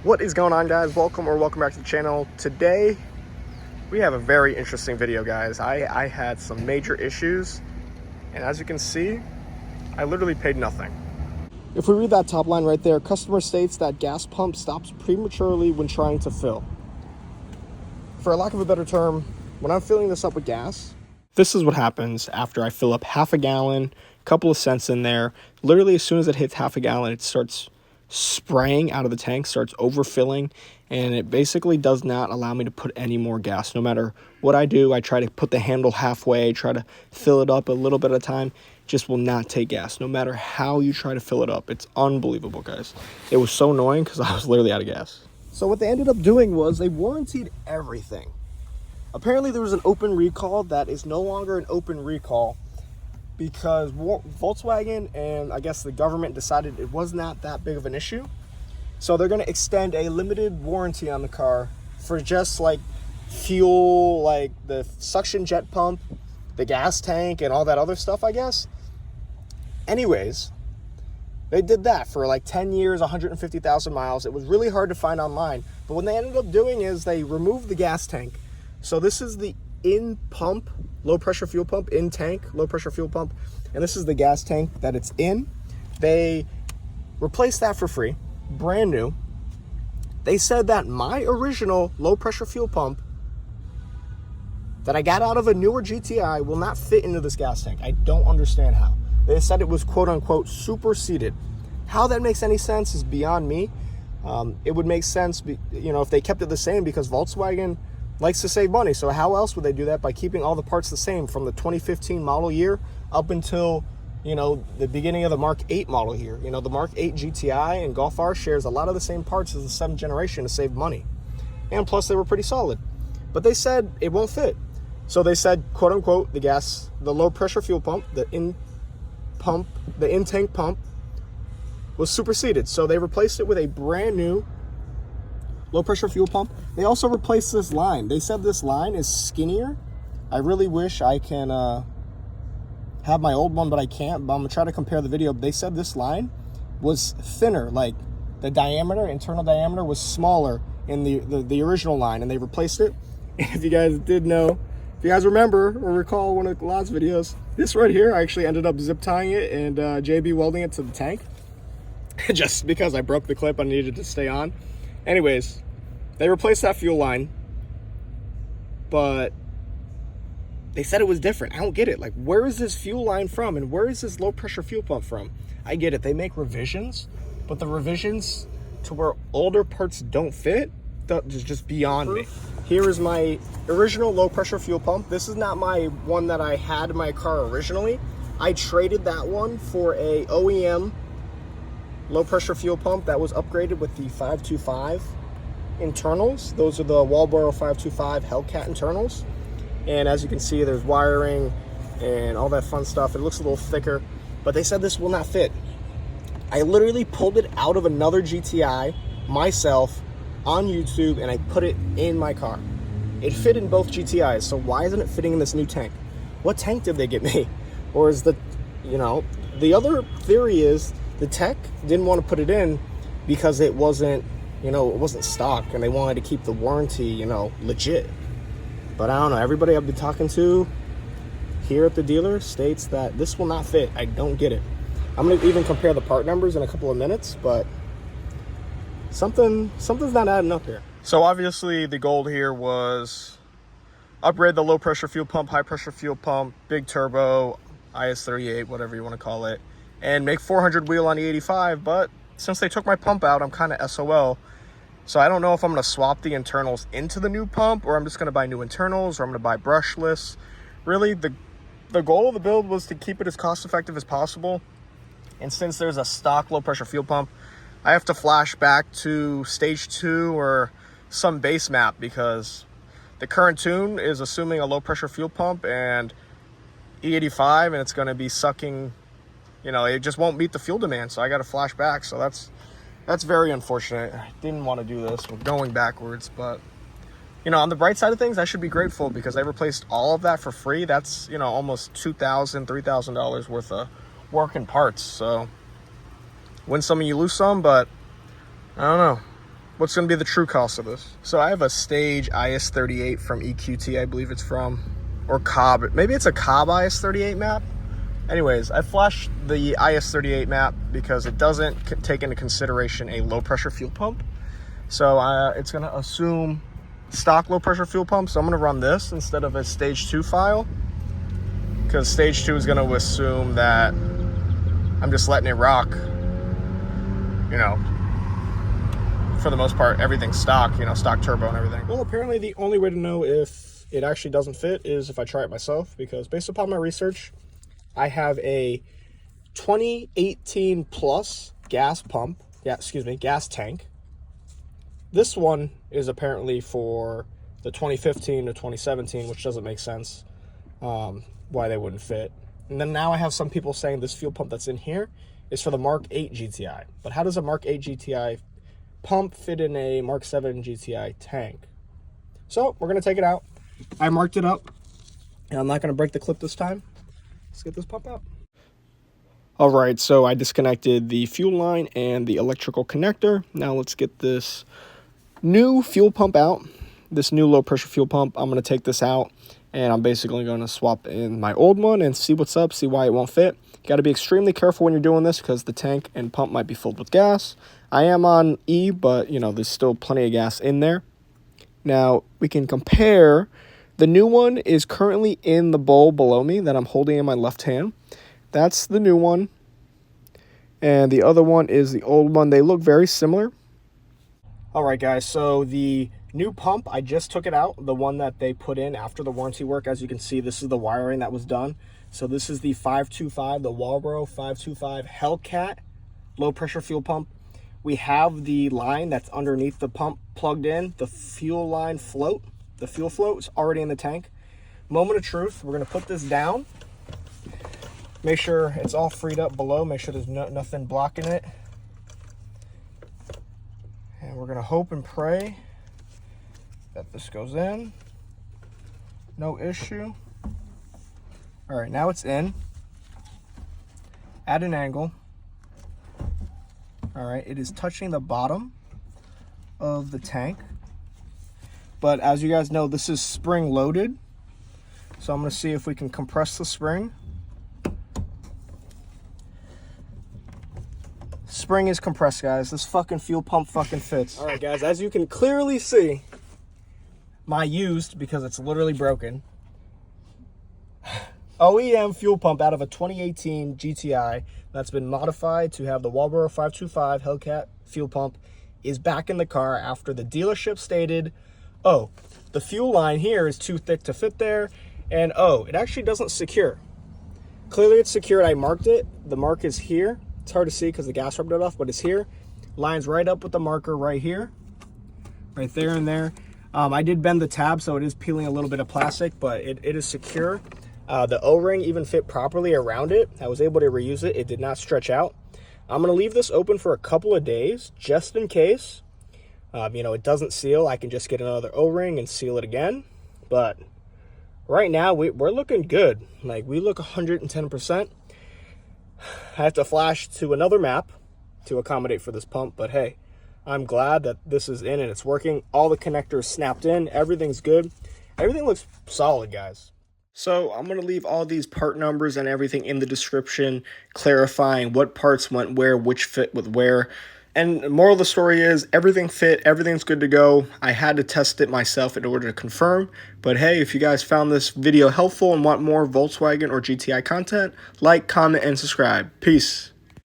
What is going on, guys? Welcome back to the channel. Today we have a very interesting video, guys. I had some major issues, and as you can see, I literally paid nothing. If we read that top line right there, customer states that gas pump stops prematurely when trying to fill. For lack of a better term, when I'm filling this up with gas, this is what happens after I fill up half a gallon, couple of cents in there. Literally as soon as it hits half a gallon, it starts spraying out of the tank, starts overfilling, and it basically does not allow me to put any more gas. No matter what I do, I try to put the handle halfway, try to fill it up a little bit at a time, just will not take gas. No matter how you try to fill it up, it's unbelievable, guys. It was so annoying because I was literally out of gas. So what they ended up doing was they warrantied everything. Apparently there was an open recall that is no longer an open recall because Volkswagen and I guess the government decided it was not that big of an issue. So they're going to extend a limited warranty on the car for just like fuel, like the suction jet pump, the gas tank, and all that other stuff, I guess. Anyways, they did that for like 10 years, 150,000 miles. It was really hard to find online. But what they ended up doing is they removed the gas tank. So this is the in-pump, low-pressure fuel pump, in-tank, low-pressure fuel pump. And this is the gas tank that it's in. They replaced that for free, brand new. They said that my original low-pressure fuel pump that I got out of a newer GTI will not fit into this gas tank. I don't understand how. They said it was quote-unquote superseded. How that makes any sense is beyond me. It would make sense, if they kept it the same, because Volkswagen likes to save money. So how else would they do that? By keeping all the parts the same from the 2015 model year up until, the beginning of the Mark 8 model year. The Mark 8 GTI and Golf R shares a lot of the same parts as the 7th generation to save money. And plus they were pretty solid. But they said it won't fit. So they said, quote unquote, the low pressure fuel pump, the in-tank pump was superseded. So they replaced it with a brand new low pressure fuel pump. They also replaced this line. They said this line is skinnier. I really wish I can have my old one, but I can't. But I'm gonna try to compare the video. They said this line was thinner, like the diameter, internal diameter was smaller in the original line, and they replaced it. And if you guys did know, if you guys remember or recall one of the last videos, this right here, I actually ended up zip tying it and JB welding it to the tank just because I broke the clip. I needed to stay on. Anyways, they replaced that fuel line, but they said it was different. I don't get it. Like, where is this fuel line from, and where is this low pressure fuel pump from? I get it. They make revisions, but the revisions to where older parts don't fit is just beyond me. Here is my original low pressure fuel pump. This is not my one that I had in my car originally. I traded that one for a OEM low pressure fuel pump that was upgraded with the 525 internals. Those are the Walboro 525 HELLCAT internals. And as you can see, there's wiring and all that fun stuff. It looks a little thicker, but they said this will not fit. I literally pulled it out of another GTI myself on YouTube, and I put it in my car. It fit in both GTIs, so why isn't it fitting in this new tank? What tank did they get me? Or is the other theory is the tech didn't want to put it in because it wasn't, it wasn't stock, and they wanted to keep the warranty, legit. But I don't know, everybody I've been talking to here at the dealer states that this will not fit. I don't get it. I'm gonna even compare the part numbers in a couple of minutes, but something's not adding up here. So obviously the goal here was upgrade the low pressure fuel pump, high pressure fuel pump, big turbo, IS38, whatever you want to call it, and make 400 wheel on the 85. But since they took my pump out, I'm kind of SOL. So I don't know if I'm going to swap the internals into the new pump, or I'm just going to buy new internals, or I'm going to buy brushless. Really, the goal of the build was to keep it as cost effective as possible. And since there's a stock low pressure fuel pump, I have to flash back to stage 2 or some base map, because the current tune is assuming a low pressure fuel pump and E85, and it's going to be sucking, it just won't meet the fuel demand. So I got to flash back. So that's very unfortunate. I didn't want to do this. We're going backwards, but on the bright side of things, I should be grateful because they replaced all of that for free. That's, almost $2,000, $3,000 worth of work and parts. So win some and you lose some, but I don't know. what's going to be the true cost of this. So I have a Stage IS38 from EQT, I believe it's from, or Cobb. Maybe it's a Cobb IS38 map. Anyways, I flashed the IS38 map because it doesn't take into consideration a low pressure fuel pump. So it's going to assume stock low pressure fuel pump. So I'm going to run this instead of a stage 2 file, because stage 2 is going to assume that I'm just letting it rock, you know, for the most part, everything's stock, you know, stock turbo and everything. Well, apparently the only way to know if it actually doesn't fit is if I try it myself, because based upon my research, I have a 2018 plus gas pump, gas tank. This one is apparently for the 2015 to 2017, which doesn't make sense why they wouldn't fit. And then now I have some people saying this fuel pump that's in here is for the Mark 8 GTI. But how does a Mark 8 GTI pump fit in a Mark 7 GTI tank? So we're going to take it out. I marked it up, and I'm not going to break the clip this time. Let's get this pump out. All right, so I disconnected the fuel line and the electrical connector. Now let's get this new fuel pump out, this new low pressure fuel pump. I'm going to take this out, and I'm basically going to swap in my old one and see what's up, see why it won't fit. You got to be extremely careful when you're doing this because the tank and pump might be filled with gas. I am on E, but you know, there's still plenty of gas in there. Now we can compare. The new one is currently in the bowl below me that I'm holding in my left hand. That's the new one. And the other one is the old one. They look very similar. All right, guys, so the new pump, I just took it out, the one that they put in after the warranty work. As you can see, this is the wiring that was done. So this is the 525, the Walboro 525 HELLCAT low pressure fuel pump. We have the line that's underneath the pump plugged in, the fuel line float. The fuel float is already in the tank. Moment of truth, we're going to put this down. Make sure it's all freed up below. Make sure there's nothing blocking it. And we're going to hope and pray that this goes in. No issue. All right, now it's in. At an angle. All right, it is touching the bottom of the tank. But as you guys know, this is spring loaded. So I'm going to see if we can compress the spring. Spring is compressed, guys. This fucking fuel pump fucking fits. All right, guys, as you can clearly see, my used, because it's literally broken, OEM fuel pump out of a 2018 GTI that's been modified to have the Walboro 525 HELLCAT fuel pump is back in the car after the dealership stated, oh, the fuel line here is too thick to fit there, and oh, it actually doesn't secure. Clearly it's secured. I marked it. The mark is here. It's hard to see because the gas rubbed it off, but it's here. Lines right up with the marker right here, right there and there. I did bend the tab, so it is peeling a little bit of plastic, but it is secure. The O-ring even fit properly around it. I was able to reuse it. It did not stretch out. I'm going to leave this open for a couple of days just in case. You know, it doesn't seal. I can just get another O-ring and seal it again. But right now, we're looking good. Like, we look 110%. I have to flash to another map to accommodate for this pump. But hey, I'm glad that this is in and it's working. All the connectors snapped in. Everything's good. Everything looks solid, guys. So I'm going to leave all these part numbers and everything in the description, clarifying what parts went where, which fit with where. And moral of the story is everything fit, everything's good to go. I had to test it myself in order to confirm. But hey, if you guys found this video helpful and want more Volkswagen or GTI content, like, comment, and subscribe. Peace.